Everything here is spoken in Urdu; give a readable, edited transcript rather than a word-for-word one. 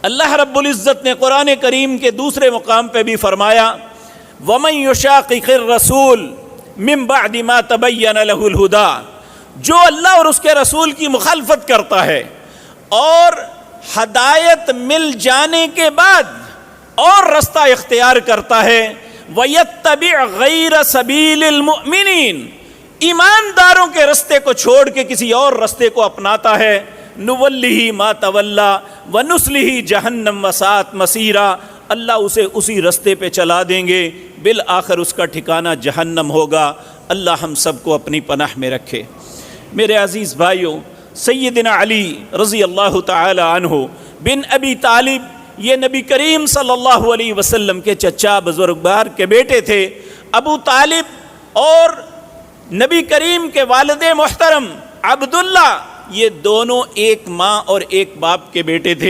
اللہ رب العزت نے قرآن کریم کے دوسرے مقام پہ بھی فرمایا وَمَن يُشَاقِقِ الرَّسُولِ مِن بَعْدِ مَا تَبَيَّنَ لَهُ الْهُدَىٰ، جو اللہ اور اس کے رسول کی مخالفت کرتا ہے اور ہدایت مل جانے کے بعد اور رستہ اختیار کرتا ہے، وَيَتَّبِعْ غَيْرَ سَبِيلِ الْمُؤْمِنِينَ، ایمانداروں کے رستے کو چھوڑ کے کسی اور رستے کو اپناتا ہے، نُوَلِّهِ مَا تَوَلَّىٰ وَنُصْلِهِ جَهَنَّمَ وَسَاءَتْ مَصِيرًا، اللہ اسے اسی رستے پہ چلا دیں گے، بالآخر اس کا ٹھکانہ جہنم ہوگا۔ اللہ ہم سب کو اپنی پناہ میں رکھے۔ میرے عزیز بھائیوں، سیدنا علی رضی اللہ تعالی عنہ بن ابی طالب یہ نبی کریم صلی اللہ علیہ وسلم کے چچا بزرگوار کے بیٹے تھے۔ ابو طالب اور نبی کریم کے والد محترم عبداللہ، یہ دونوں ایک ماں اور ایک باپ کے بیٹے تھے۔